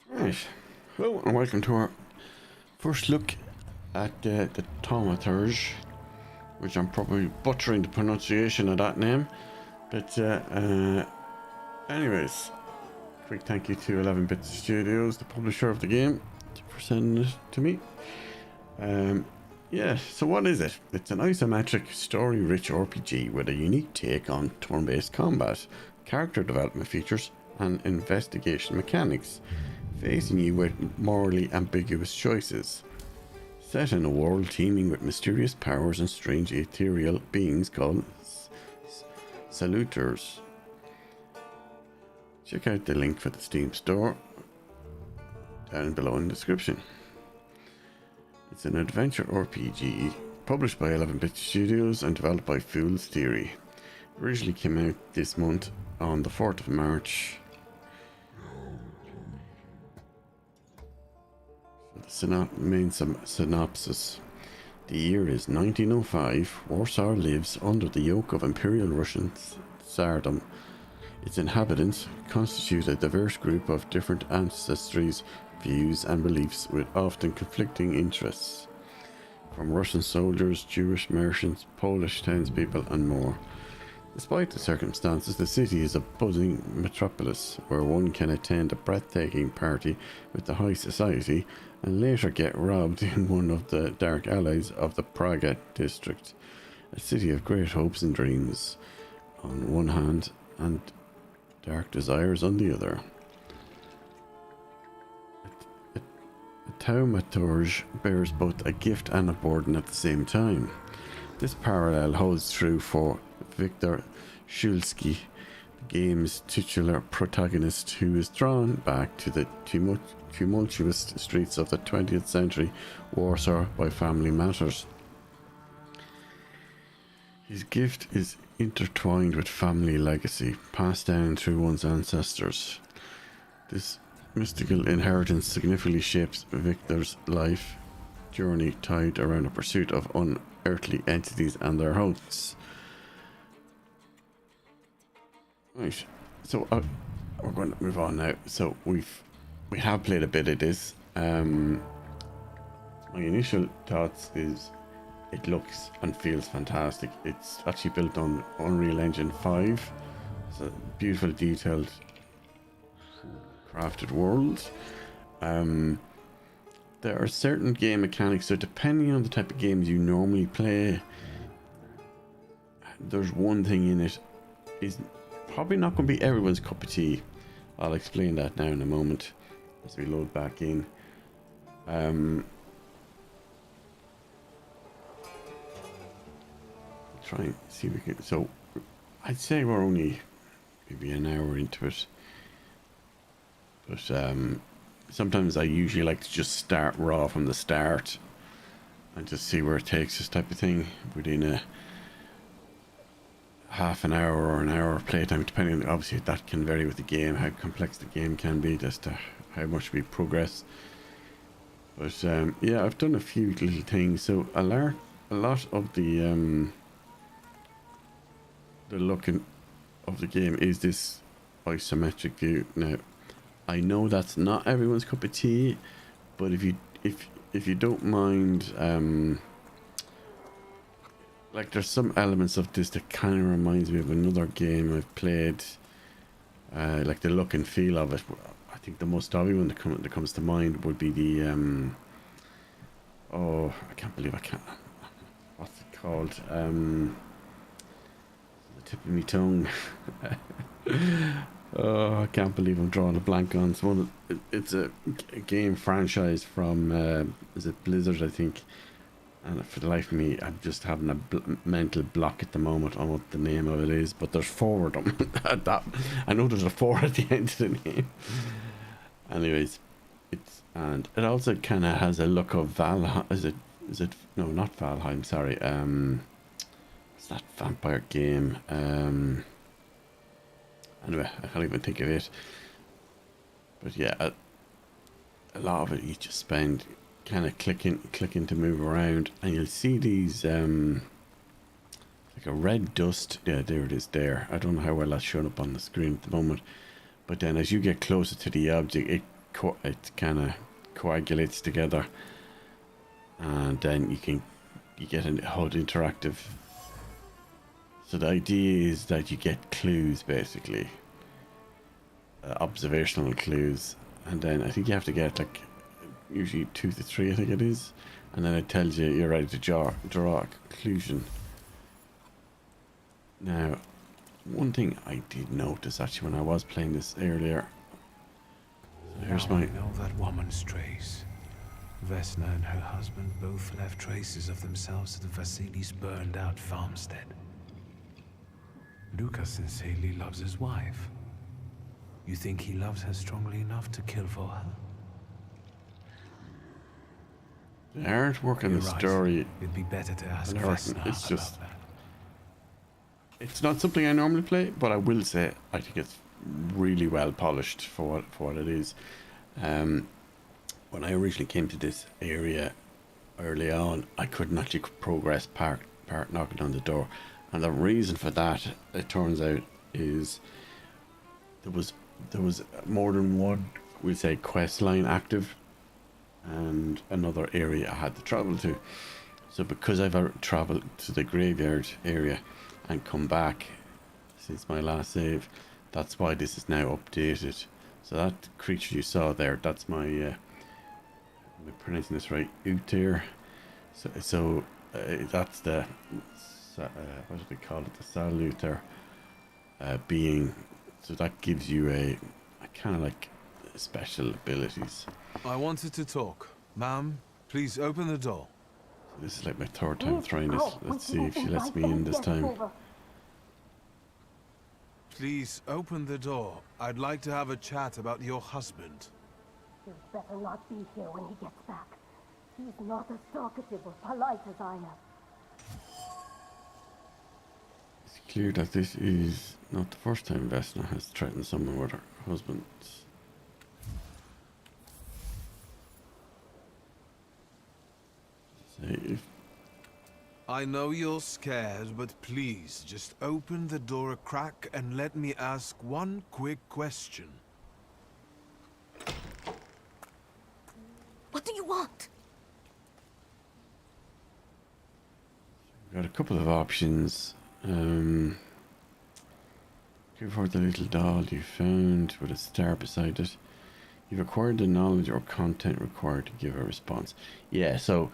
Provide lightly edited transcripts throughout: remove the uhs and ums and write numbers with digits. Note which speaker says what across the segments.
Speaker 1: Right, hello and welcome to our first look at the Thaumaturge, which I'm probably butchering the pronunciation of that name, but anyways, quick thank you to 11-Bit Studios, the publisher of the game, for sending it to me. Yeah, so what is it? It's an isometric, story-rich RPG with a unique take on turn-based combat, character development features, and investigation mechanics, facing you with morally ambiguous choices. Set in a world teeming with mysterious powers and strange ethereal beings called salutors. Check out the link for the Steam store down below in the description. It's an adventure RPG published by 11-Bit Studios and developed by Fool's Theory. It originally came out this month on the 4th of March. The main synopsis. The year is 1905. Warsaw lives under the yoke of Imperial Russian Tsardom. Its inhabitants constitute a diverse group of different ancestries, views and beliefs with often conflicting interests. From Russian soldiers, Jewish merchants, Polish townspeople and more. Despite the circumstances, the city is a buzzing metropolis where one can attend a breathtaking party with the high society and later get robbed in one of the dark alleys of the Praga district, a city of great hopes and dreams on one hand and dark desires on the other. A Thaumaturge bears both a gift and a burden at the same time. This parallel holds true for Wiktor Szulski, the game's titular protagonist, who is drawn back to the tumultuous streets of the 20th century Warsaw by family matters. His gift is intertwined with family legacy, passed down through one's ancestors. This mystical inheritance significantly shapes Wiktor's life journey, tied around a pursuit of unearthly entities and their hosts. Right, so we're going to move on now. So we have played a bit of this. My initial thoughts is it looks and feels fantastic. It's actually built on Unreal Engine 5. It's a beautiful, detailed, crafted world. there are certain game mechanics, so depending on the type of games you normally play, there's one thing in it is probably not going to be everyone's cup of tea. I'll explain that now in a moment as we load back in. Try and see if we can. So I'd say we're only maybe an hour into it, but sometimes I usually like to just start raw from the start and just see where it takes us, type of thing, within a half an hour or an hour of playtime, depending on, obviously that can vary with the game, how complex the game can be, as to how much we progress. But yeah, I've done a few little things. So a lot of the looking of the game is this isometric view. Now I know that's not everyone's cup of tea, but if you don't mind, like there's some elements of this that kind of reminds me of another game I've played, like the look and feel of it. I think the most obvious one that comes to mind would be the oh, I can't believe I can't, what's it called, the tip of my tongue. Oh, I can't believe I'm drawing a blank on it's a game franchise from is it Blizzard, I think, and for the life of me I'm just having a mental block at the moment on what the name of it is, but there's 4 of them. That, I know there's a 4 at the end of the name. Anyways, and it also kind of has a look of Valheim. Is it no, not Valheim, sorry, it's that vampire game, anyway, I can't even think of it. But yeah, a lot of it you just spend kind of clicking to move around, and you'll see these like a red dust. Yeah, there it is there. I don't know how well that's showing up on the screen at the moment, but then as you get closer to the object, it kind of coagulates together, and then you get a HUD interactive. So the idea is that you get clues, basically, observational clues, and then I think you have to get like usually 2 to 3, I think it is, and then it tells you you're ready to draw a conclusion. Now, one thing I did notice actually when I was playing this earlier. So here's
Speaker 2: I know that woman's trace. Vesna and her husband both left traces of themselves at the Vasilis' burned out farmstead. Lucas sincerely loves his wife. You think he loves her strongly enough to kill for her?
Speaker 1: The artwork and the story.
Speaker 2: It'd be better to ask Vesna
Speaker 1: it's just
Speaker 2: about that.
Speaker 1: It's not something I normally play, but I will say I think it's really well polished for what it is. When I originally came to this area early on, I couldn't actually progress part knocking on the door, and the reason for that, it turns out, is there was more than one, we'll say, quest line active, and another area I had to travel to. So because I've traveled to the graveyard area and come back since my last save, that's why this is now updated. So that creature you saw there, that's my am I pronouncing this right, Wiktor. So that's the what do they call it, the salutor being. So that gives you a kind of like special abilities.
Speaker 3: I wanted to talk. Ma'am, please open the door.
Speaker 1: So this is like my 3rd time trying this. Let's see if she lets me in this time.
Speaker 3: Please open the door. I'd like to have a chat about your husband.
Speaker 4: He'd better not be here when he gets back. He's not as talkative or polite as I am.
Speaker 1: It's clear that this is not the first time Vesna has threatened someone with her husband. Save.
Speaker 3: I know you're scared, but please just open the door a crack and let me ask one quick question.
Speaker 4: What do you want?
Speaker 1: We've got a couple of options. Give her the little doll you found with a star beside it. You've acquired the knowledge or content required to give a response. Yeah, so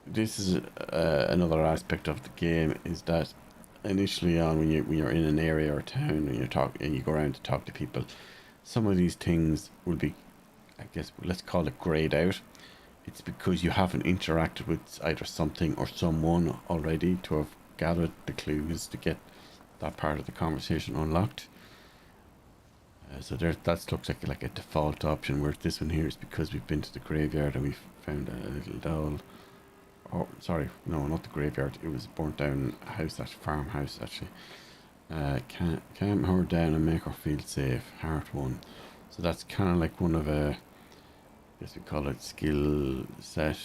Speaker 1: this is another aspect of the game, is that initially on when you're in an area or town and you go around to talk to people, some of these things will be, I guess, let's call it grayed out. It's because you haven't interacted with either something or someone already to have gathered the clues to get that part of the conversation unlocked. So there, that looks like a default option, where this one here is because we've been to the graveyard and we've found a little doll. Oh, sorry, no, not the graveyard. It was a burnt down house, that farmhouse actually. Calm her down and make her feel safe. Heart 1. So that's kind of like one of a, I guess we call it skill set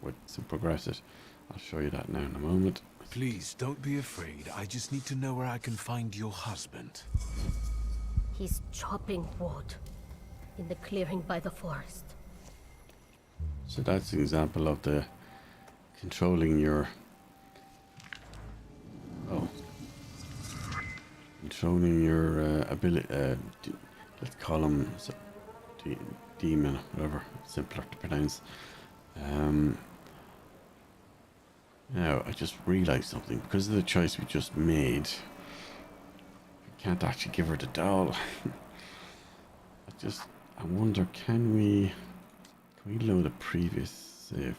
Speaker 1: with some progressive. I'll show you that now in a moment.
Speaker 3: Please, don't be afraid. I just need to know where I can find your husband.
Speaker 4: He's chopping wood in the clearing by the forest.
Speaker 1: So that's an example of the controlling your ability. Let's call him demon, whatever. Simpler to pronounce. Now I just realised something. Because of the choice we just made, we can't actually give her the doll. I wonder, can we load a previous save?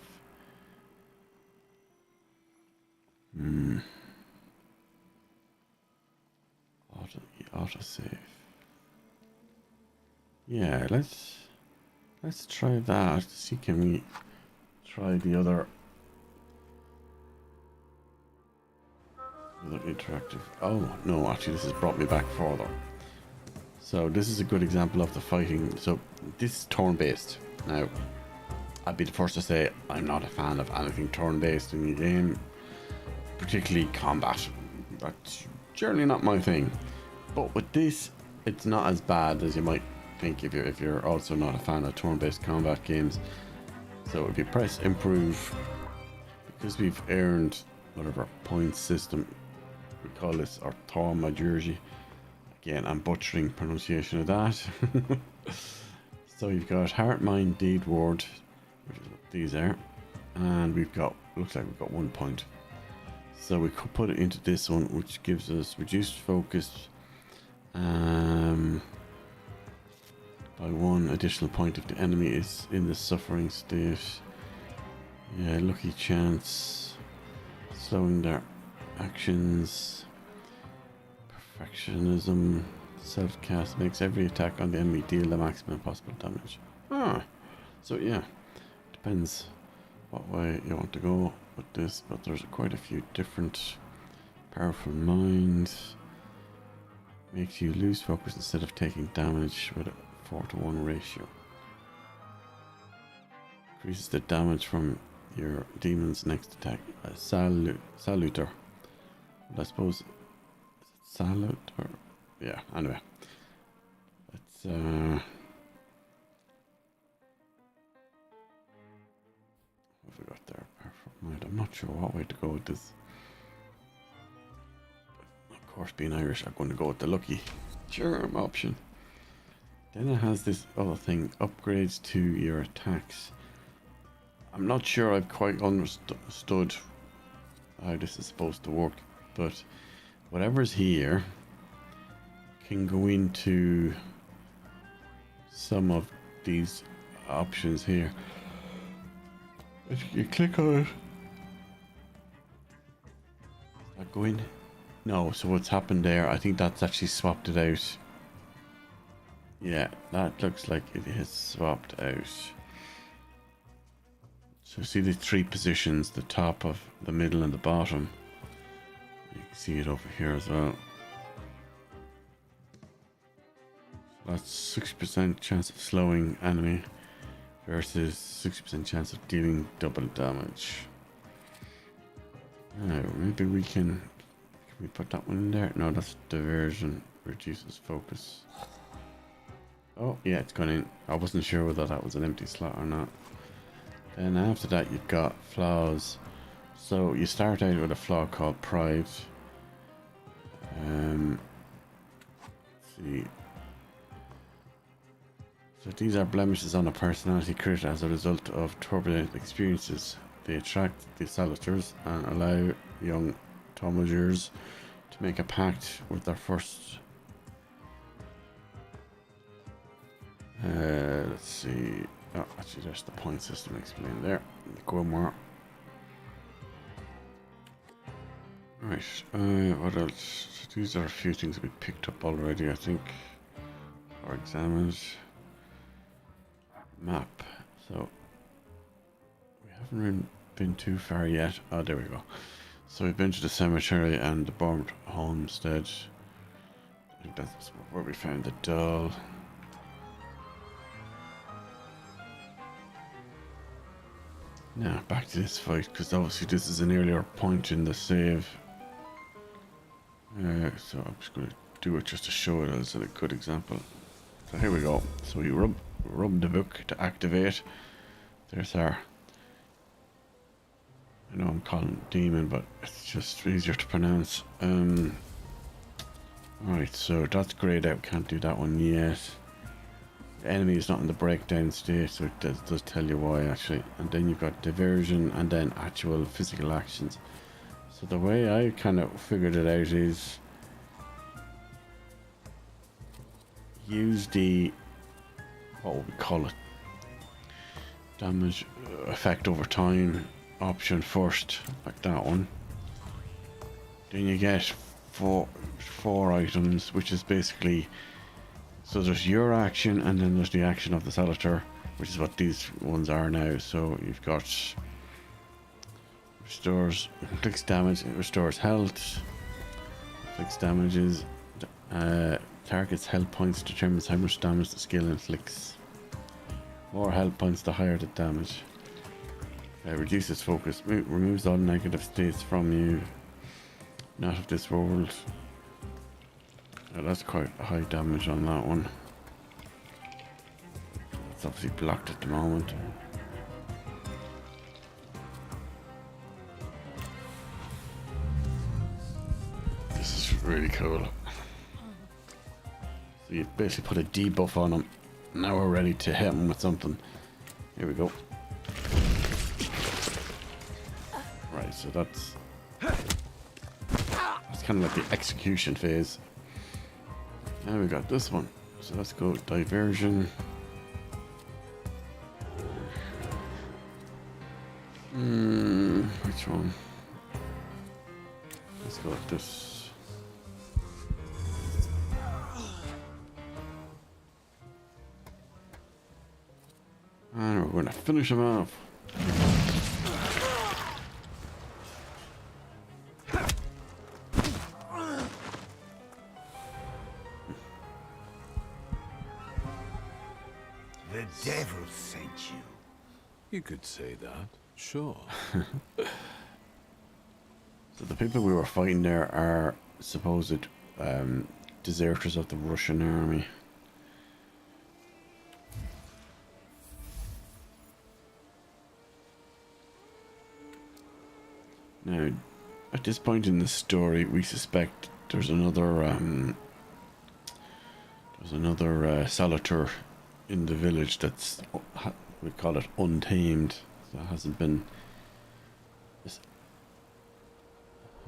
Speaker 1: Auto save. Yeah, let's try that. See, can we try the other interactive? Oh no, actually this has brought me back further. So this is a good example of the fighting. So this is turn based. Now I'd be the first to say I'm not a fan of anything turn based in the game, particularly combat. That's generally not my thing. But with this, it's not as bad as you might think if you're also not a fan of turn-based combat games. So if you press improve, because we've earned whatever point system we call this, our thaumaturge. Again, I'm butchering pronunciation of that. So you've got heart, mind, deed, word, which is what these are, and we've got, looks like we've got 1 point. So we could put it into this one, which gives us reduced focus by 1 additional point if the enemy is in the suffering state. Yeah, lucky chance, slowing their actions, perfectionism, self-cast makes every attack on the enemy deal the maximum possible damage. So yeah, depends what way you want to go with this, but there's quite a few different. Powerful mind makes you lose focus instead of taking damage with a 4-to-1 ratio. Increases the damage from your demon's next attack. A salutor. But I suppose, is it salutor? Yeah, anyway. Let's what have we got there? Powerful mind. I'm not sure what way to go with this. Of course, being Irish, I'm going to go with the lucky charm option. Then it has this other thing, upgrades to your attacks. I'm not sure I've quite understood how this is supposed to work, but whatever's here can go into some of these options here. If you click on it, does that go in? No, so what's happened there, I think that's actually swapped it out. Yeah, that looks like it has swapped out. So see the 3 positions, the top, of the middle and the bottom. You can see it over here as well. So that's 60% chance of slowing enemy versus 60% chance of dealing double damage. Now, maybe we can we put that one in there? No, that's diversion, reduces focus. Oh, yeah, it's gone in. I wasn't sure whether that was an empty slot or not. Then after that, you've got flaws. So you start out with a flaw called pride. Let's see. So these are blemishes on a personality crit as a result of turbulent experiences. They attract the salutors and allow young thaumaturges to make a pact with their first. Let's see. Oh, actually, there's the point system explained there. Go more. Right. What else? These are a few things we picked up already, I think, or examined. Map. So we haven't been too far yet. Oh, there we go. So we've been to the cemetery and the burned homestead. I think that's where we found the doll. Now back to this fight, because obviously this is an earlier point in the save. So I'm just going to do it just to show it as a good example. So here we go. So we rub the book to activate. There's our. I know I'm calling it demon, but it's just easier to pronounce. Alright, so that's grayed out. Can't do that one yet. The enemy is not in the breakdown state, so it does tell you why actually. And then you've got diversion and then actual physical actions. So the way I kind of figured it out is use the, what would we call it, damage effect over time option first, like that one. Then you get four items, which is basically, so there's your action and then there's the action of the salutor, which is what these ones are now. So you've got restores, inflicts damage, it restores health, inflicts damages, target's health points determines how much damage the skill inflicts. More health points the higher the damage. Reduces focus, removes all negative states from you, not of this world. That's quite high damage on that one. It's obviously blocked at the moment. This is really cool. So you basically put a debuff on him. Now we're ready to hit him with something. Here we go. Right, so that's kind of like the execution phase. Now we got this one. So let's go diversion. Which one? Let's go with this. And we're going to finish him off.
Speaker 5: The devil sent you.
Speaker 3: You could say that, sure.
Speaker 1: So the people we were fighting there are supposed deserters of the Russian army. Now, at this point in the story, we suspect there's another salutor in the village that's, we call it untamed. So it hasn't been,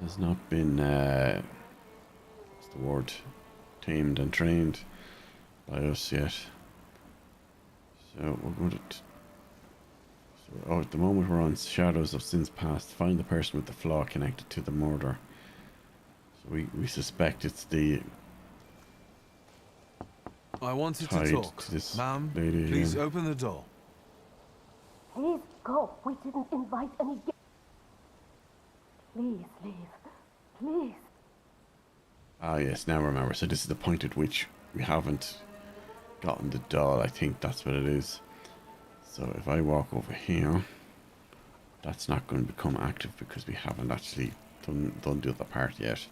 Speaker 1: has not been, what's the word, tamed and trained by us yet. So we're going to. Oh, at the moment we're on Shadows of Sins Past. Find the person with the flaw connected to the murder. So we suspect it's the
Speaker 3: I wanted to
Speaker 1: tied
Speaker 3: talk.
Speaker 1: to this
Speaker 3: Ma'am,
Speaker 1: lady
Speaker 3: please
Speaker 1: here.
Speaker 3: open the door.
Speaker 4: Please go. We didn't invite any guests. Please leave. Please.
Speaker 1: Ah yes, now I remember. So this is the point at which we haven't gotten the doll. I think that's what it is. So if I walk over here, that's not going to become active because we haven't actually done the other part yet.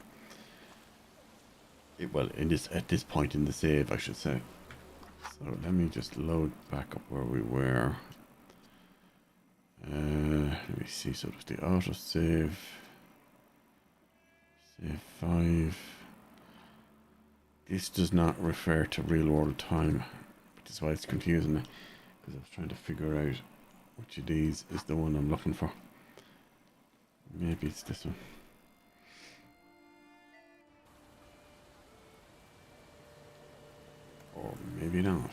Speaker 1: Well, at this point in the save, I should say. So let me just load back up where we were. Let me see. So there's the auto save. Save 5. This does not refer to real world time. This is why it's confusing me, because I was trying to figure out which of these is the one I'm looking for. Maybe it's this one. Or maybe not.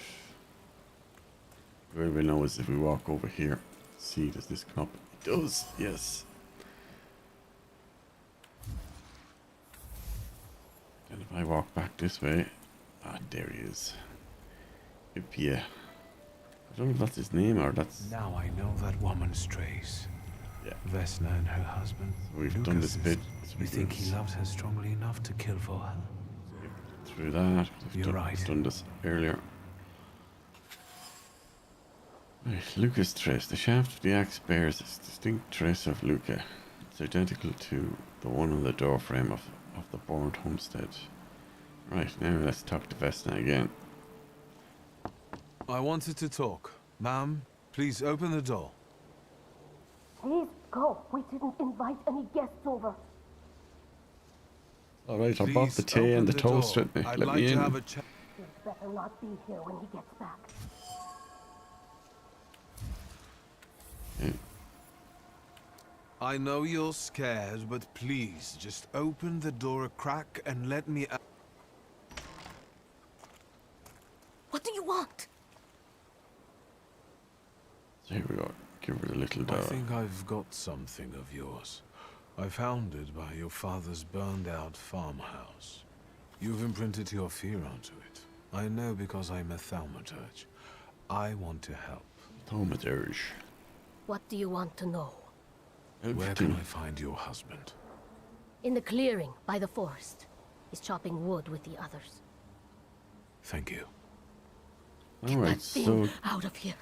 Speaker 1: Where we know is if we walk over here, see, does this come up? It does, yes. And if I walk back this way, there he is. Yeah. I don't know if that's his name or that's...
Speaker 2: Now I know that woman's trace.
Speaker 1: Yeah.
Speaker 2: Vesna and her husband.
Speaker 1: We've done this bit. So
Speaker 2: You think he loved her strongly enough to kill for her?
Speaker 1: Through that.
Speaker 2: You're right.
Speaker 1: We've done this earlier. Right, Luca's trace. The shaft of the axe bears a distinct trace of Luca. It's identical to the one on the doorframe of the burned homestead. Right, now let's talk to Vesna again.
Speaker 3: I wanted to talk. Ma'am, please open the door.
Speaker 4: Please go. We didn't invite any guests over.
Speaker 1: Alright, I
Speaker 3: Please
Speaker 1: bought the tea
Speaker 3: open
Speaker 1: and the
Speaker 3: the
Speaker 1: toast
Speaker 3: door.
Speaker 1: with me.
Speaker 3: I'd
Speaker 1: Let
Speaker 3: like
Speaker 1: me
Speaker 3: to
Speaker 1: in.
Speaker 3: have a chat.
Speaker 4: He'd better not be here when he gets back.
Speaker 1: Yeah.
Speaker 3: I know you're scared, but please just open the door a crack and let me out.
Speaker 4: What do you want?
Speaker 1: So here we go. Give her the little door.
Speaker 3: I think I've got something of yours. I found it by your father's burned-out farmhouse. You've imprinted your fear onto it. I know because I'm a thaumaturge. I want to help.
Speaker 1: Thaumaturge.
Speaker 4: What do you want to know?
Speaker 3: Where can I find your husband?
Speaker 4: In the clearing by the forest. He's chopping wood with the others.
Speaker 3: Thank you.
Speaker 1: Alright,
Speaker 4: That thing
Speaker 1: so
Speaker 4: out of here.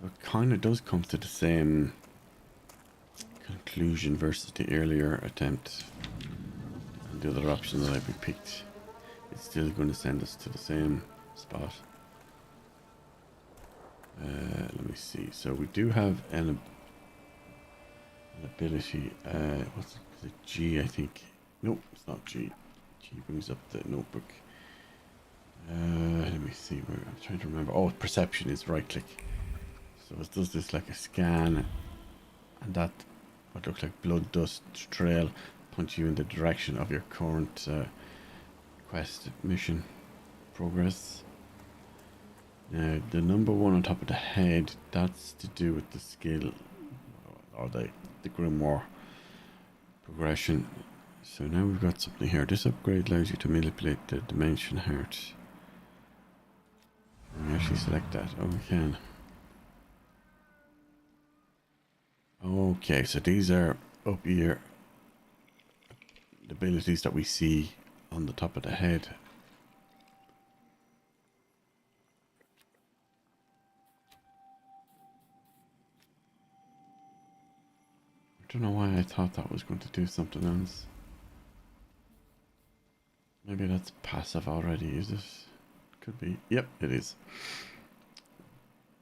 Speaker 1: it kind of does come to the same conclusion versus the earlier attempt. And the other option that we picked. It's still going to send us to the same spot. Let me see. So we do have an ability. What's it? Is it G? I think. Nope, it's not G. G brings up the notebook. Let me see. Where I'm trying to remember. Oh, perception is right click. So it does this like a scan, and that what looks like blood dust trail punch you in the direction of your current quest mission progress. Now the number one on top of the head, that's to do with the skill or the grimoire progression. So now we've got something here. This upgrade allows you to manipulate the dimension heart. Let me actually select that. Oh, we can. Okay, so these are up here, the abilities that we see on the top of the head. I don't know why I thought that was going to do something else. Maybe that's passive already, is it? Could be. Yep, it is.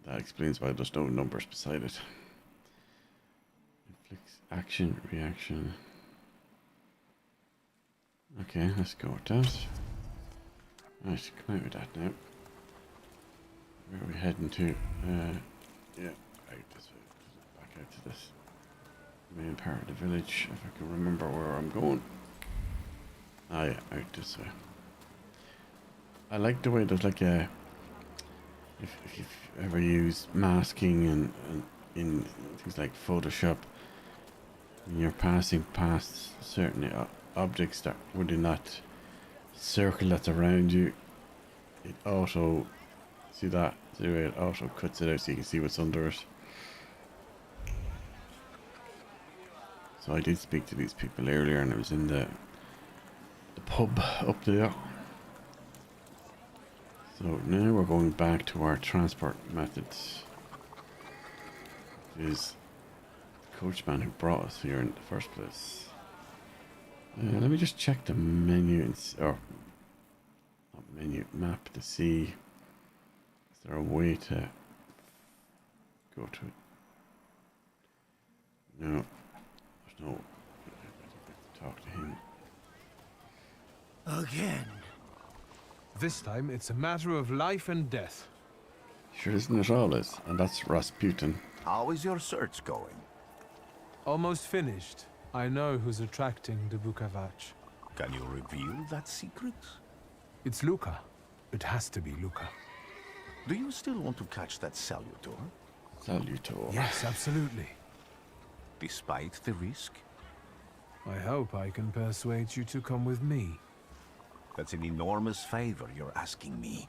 Speaker 1: That explains why there's no numbers beside it. Inflicts action, reaction. Okay, let's go with that. Right, come out with that now. Where are we heading to? Yeah, out this way. Back out to this main part of the village, if I can remember where I'm going. Ah yeah, out this way. I like the way there's like a... If you've ever used masking and in things like Photoshop, when you're passing past certain objects that within that circle that's around you, it auto... See that? See the way it auto cuts it out so you can see what's under it. So I did speak to these people earlier, and I was in the pub up there. So now we're going back to our transport methods. It is the coachman who brought us here in the first place. Let me just check the menu or not menu map to see is there a way to go to it. No. No, I have to talk to him.
Speaker 5: Again.
Speaker 3: This time, it's a matter of life and death.
Speaker 1: Sure, isn't it always? And that's Rasputin.
Speaker 5: How is your search going?
Speaker 2: Almost finished. I know who's attracting the Bukavach.
Speaker 5: Can you reveal that secret?
Speaker 2: It's Luca. It has to be Luca.
Speaker 5: Do you still want to catch that salutor?
Speaker 1: Salutor.
Speaker 2: Yes, absolutely.
Speaker 5: Despite the risk?
Speaker 2: I hope I can persuade you to come with me.
Speaker 5: That's an enormous favor you're asking me.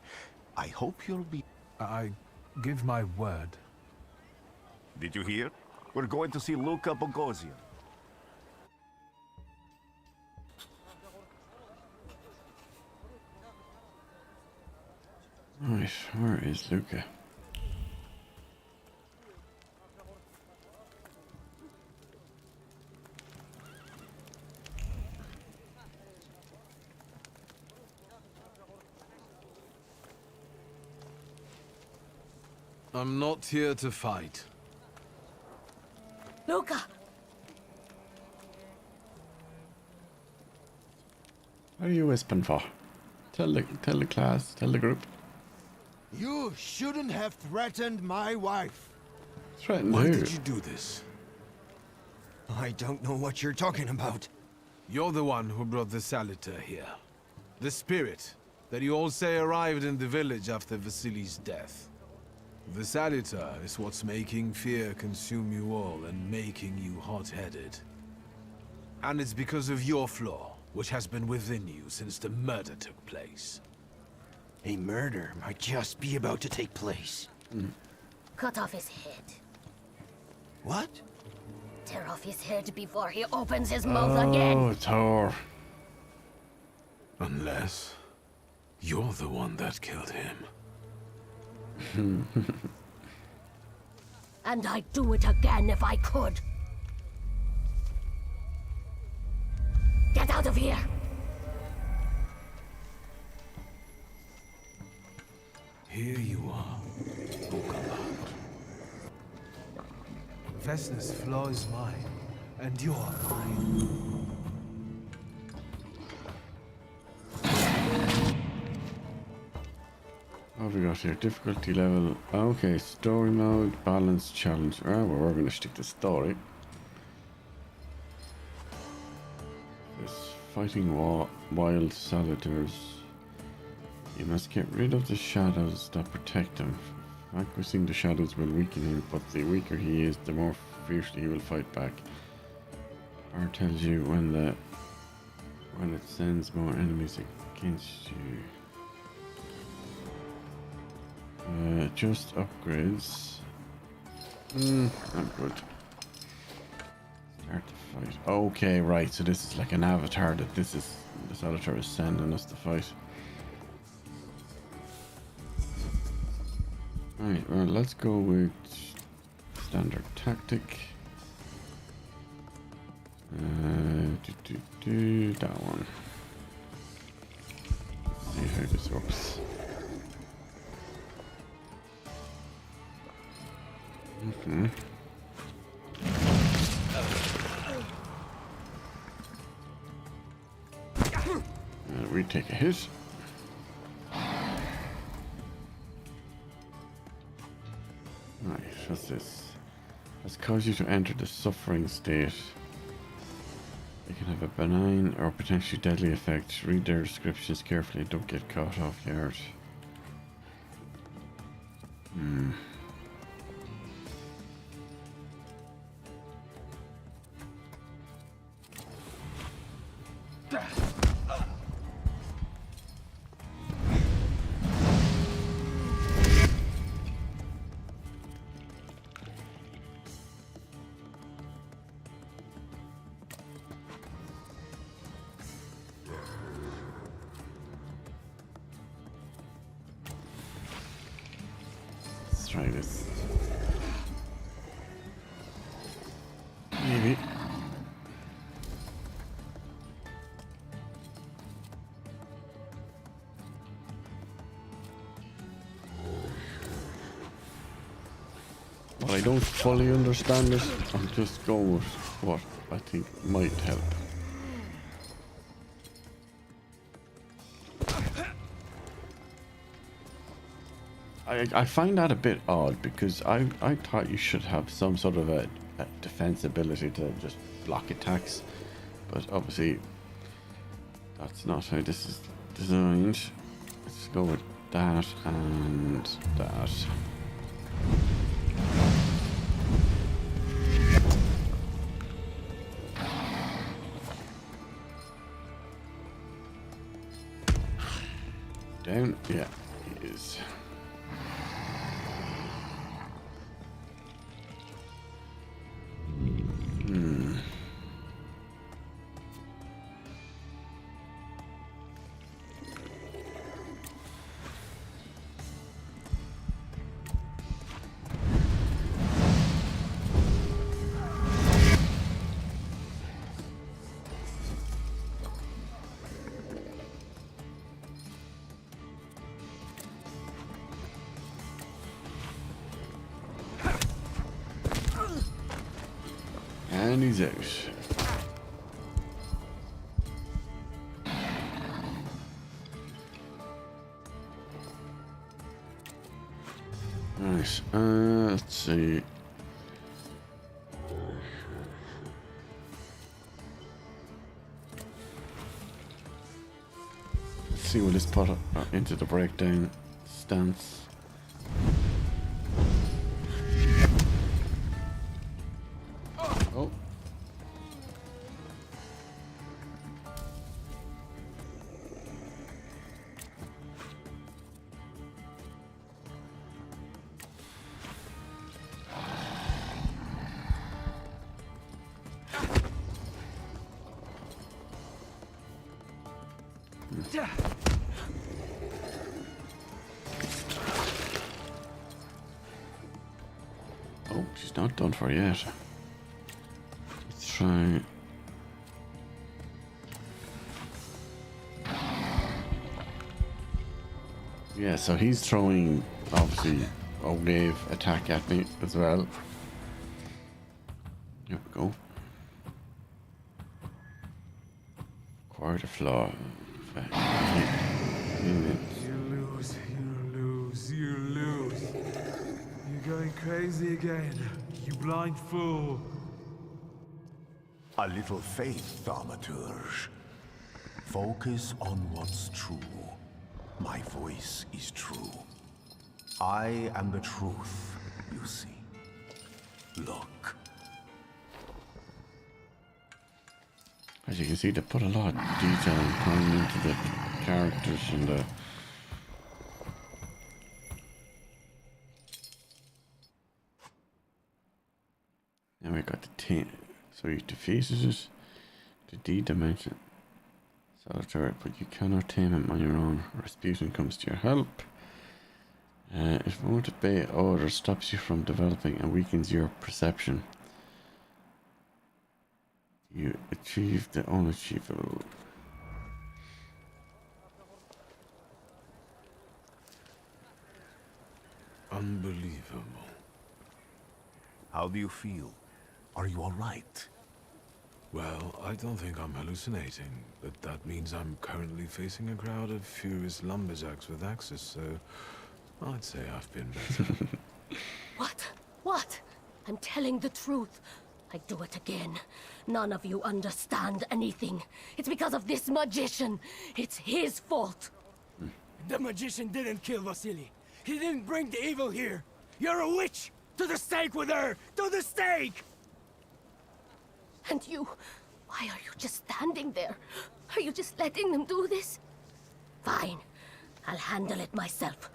Speaker 5: I hope you'll be...
Speaker 2: I give my word.
Speaker 5: Did you hear? We're going to see Luca Bogosian.
Speaker 1: Right, where is Luca?
Speaker 3: I'm not here to fight.
Speaker 4: Luca!
Speaker 1: What are you whispering for? Tell the class, tell the group.
Speaker 6: You shouldn't have threatened my wife.
Speaker 1: Threaten
Speaker 3: Why
Speaker 1: who?
Speaker 3: did you do this?
Speaker 6: I don't know what you're talking about.
Speaker 3: You're the one who brought the salutor here. The spirit that you all say arrived in the village after Vasily's death. The salutor is what's making fear consume you all and making you hot-headed. And it's because of your flaw, which has been within you since the murder took place.
Speaker 6: A murder might just be about to take place.
Speaker 4: Cut off his head.
Speaker 6: What?
Speaker 4: Tear off his head before he opens his mouth again.
Speaker 1: Oh, Thor.
Speaker 3: Unless you're the one that killed him.
Speaker 4: And I'd do it again if I could. Get out of here!
Speaker 2: Here you are, Bukavach. Vesna's flaw is mine, and you're mine.
Speaker 1: What have we got here? Difficulty level. Okay, story mode, balance, challenge. Ah, well, we're going to stick to story. This fighting wild salutors. You must get rid of the shadows that protect him. Vanquishing the shadows will weaken him, but the weaker he is, the more fiercely he will fight back. R tells you when it sends more enemies against you. Just upgrades. I'm good. Start the fight. Okay, right. So this is like an avatar that the Salutors is sending us to fight. Alright, well, let's go with standard tactic. That one. Let's see how this works. Okay. We take a hit. Right, what's this? Has caused you to enter the suffering state. It can have a benign or potentially deadly effect. Read their descriptions carefully. Don't get caught off guard. Let's try this. Maybe. Well, I don't fully understand it. I'm just going with what I think might help. I find that a bit odd because I thought you should have some sort of a defense ability to just block attacks, but obviously that's not how this is designed. Let's go with that and that. Down? Yeah, he is. And he's out. Nice. Let's see. Let's see what this put into the breakdown stance. Oh. Oh, she's not done for yet. Let's try. Yeah, so he's throwing, obviously, Ogave attack at me as well. Here we go. Acquired a flaw.
Speaker 2: You lose, you lose, you lose. You're going crazy again, you blind fool.
Speaker 5: A little faith, Thaumaturge. Focus on what's true. My voice is true. I am the truth, you see. Look.
Speaker 1: As you can see, they put a lot of detail and time into the characters and the... Now we got the tame. So you defeated it, the D-dimension salutors, but you cannot tame him on your own. Rasputin comes to your help. If won't obey orders, stops you from developing and weakens your perception. You achieve the unachievable.
Speaker 3: Unbelievable.
Speaker 5: How do you feel? Are you all right?
Speaker 3: Well, I don't think I'm hallucinating, but that means I'm currently facing a crowd of furious lumberjacks with axes, so I'd say I've been better.
Speaker 4: What? What? I'm telling the truth. I do it again. None of you understand anything. It's because of this magician. It's his fault.
Speaker 7: The magician didn't kill Vasily. He didn't bring the evil here. You're a witch! To the stake with her! To the stake!
Speaker 4: And you... why are you just standing there? Are you just letting them do this? Fine. I'll handle it myself.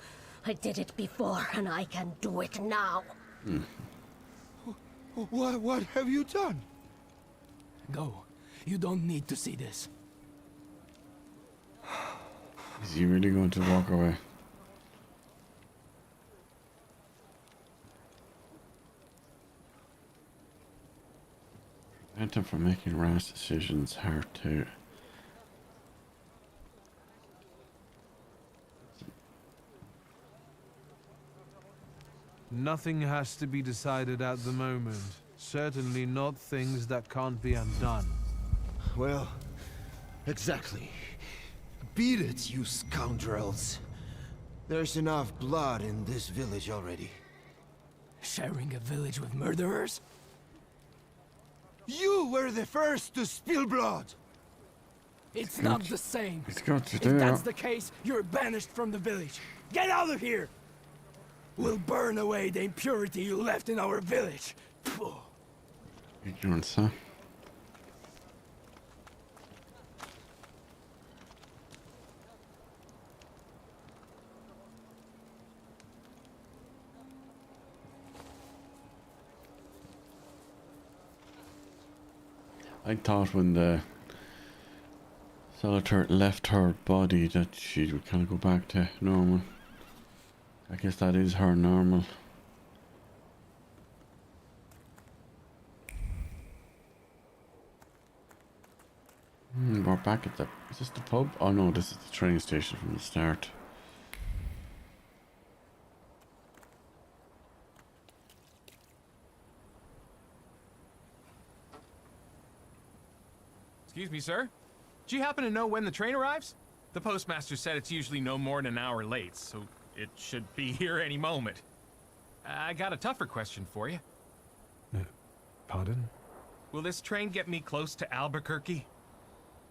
Speaker 4: I did it before, and I can do it now.
Speaker 6: What have you done?
Speaker 7: Go. You don't need to see this.
Speaker 1: Is he really going to walk away? Prevent him from making rash decisions. Hard to.
Speaker 2: Nothing has to be decided at the moment. Certainly not things that can't be undone.
Speaker 6: Well, exactly. Beat it, you scoundrels. There's enough blood in this village already.
Speaker 7: Sharing a village with murderers?
Speaker 6: You were the first to spill blood!
Speaker 7: It's not the same.
Speaker 1: It's got to
Speaker 7: If
Speaker 1: do.
Speaker 7: that's the case, you're banished from the village. Get out of here! We'll burn away the impurity you left in our village. Phew.
Speaker 1: Ignorance, huh? I thought when the salutor left her body that she would kind of go back to normal. I guess that is her normal. We're back at the... Is this the pub? Oh no, this is the train station from the start.
Speaker 8: Excuse me, sir. Do you happen to know when the train arrives? The postmaster said it's usually no more than an hour late, so it should be here any moment. I got a tougher question for you.
Speaker 3: Pardon?
Speaker 8: Will this train get me close to Albuquerque?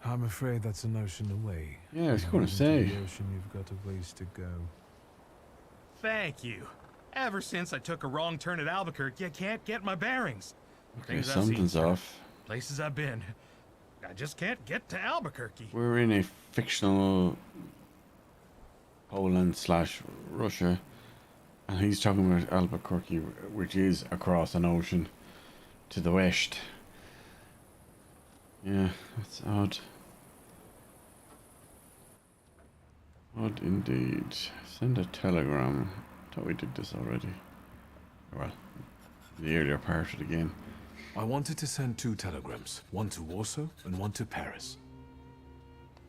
Speaker 3: I'm afraid that's an ocean away.
Speaker 1: Yeah, I was gonna
Speaker 3: Into
Speaker 1: say.
Speaker 3: the ocean, you've got a ways to go.
Speaker 8: Thank you. Ever since I took a wrong turn at Albuquerque, I can't get my bearings.
Speaker 1: Okay,
Speaker 8: Things I've seen,
Speaker 1: something's off.
Speaker 8: places I've been. I just can't get to Albuquerque.
Speaker 1: We're in a fictional Poland slash Russia, and he's talking about Albuquerque, which is across an ocean to the west. Yeah, that's odd. Odd indeed. Send a telegram. I thought we did this already. Well, the earlier part of the game.
Speaker 3: I wanted to send 2 telegrams, one to Warsaw and one to Paris.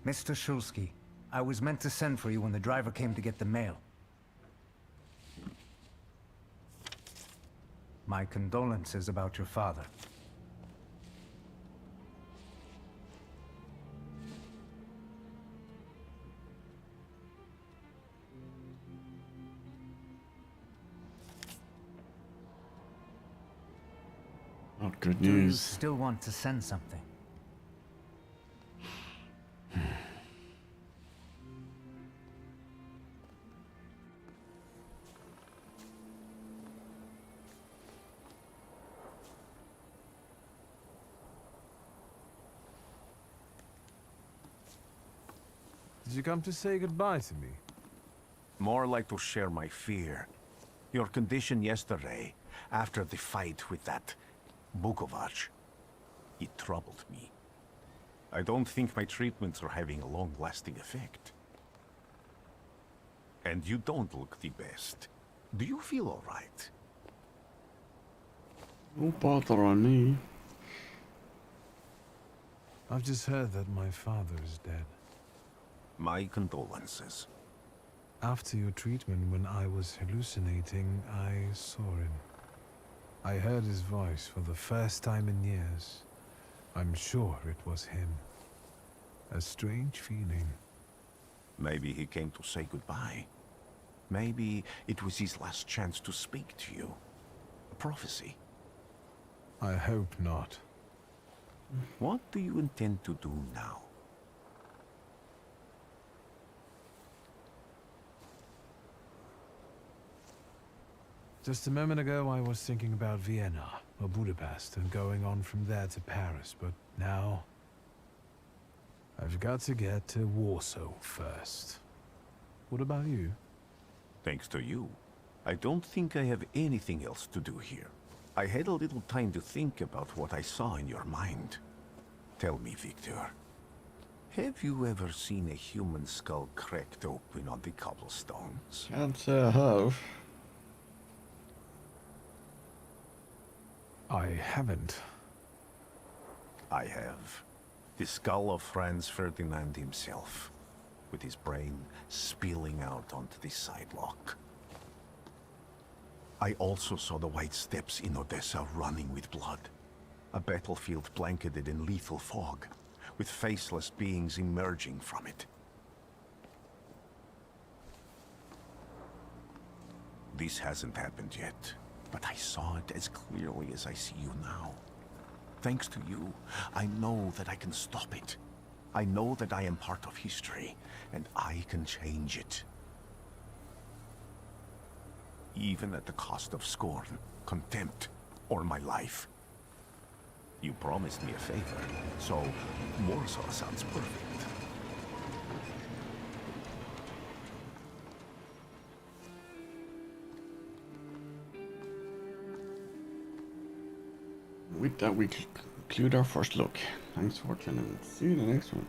Speaker 9: Mr. Szulski, I was meant to send for you when the driver came to get the mail. My condolences about your father.
Speaker 1: Not good
Speaker 9: Do you
Speaker 1: news.
Speaker 9: still want to send something?
Speaker 3: Did you come to say goodbye to me?
Speaker 5: More like to share my fear. Your condition yesterday, after the fight with that Bukovac, it troubled me. I don't think my treatments are having a long-lasting effect. And you don't look the best. Do you feel all right?
Speaker 1: Don't bother on me.
Speaker 3: I've just heard that my father is dead.
Speaker 5: My condolences.
Speaker 3: After your treatment, when I was hallucinating, I saw him. I heard his voice for the first time in years. I'm sure it was him. A strange feeling.
Speaker 5: Maybe he came to say goodbye. Maybe it was his last chance to speak to you. A prophecy.
Speaker 3: I hope not.
Speaker 5: What do you intend to do now?
Speaker 3: Just a moment ago, I was thinking about Vienna or Budapest and going on from there to Paris, but now I've got to get to Warsaw first. What about you?
Speaker 5: Thanks to you, I don't think I have anything else to do here. I had a little time to think about what I saw in your mind. Tell me, Wiktor, have you ever seen a human skull cracked open on the cobblestones?
Speaker 1: Can't say I have.
Speaker 3: I haven't.
Speaker 5: I have. The skull of Franz Ferdinand himself, with his brain spilling out onto the sidewalk. I also saw the white steps in Odessa running with blood. A battlefield blanketed in lethal fog, with faceless beings emerging from it. This hasn't happened yet, but I saw it as clearly as I see you now. Thanks to you, I know that I can stop it. I know that I am part of history, and I can change it. Even at the cost of scorn, contempt, or my life. You promised me a favor, so Warsaw sounds perfect.
Speaker 1: With that, we conclude our first look. Thanks for watching and see you in the next one.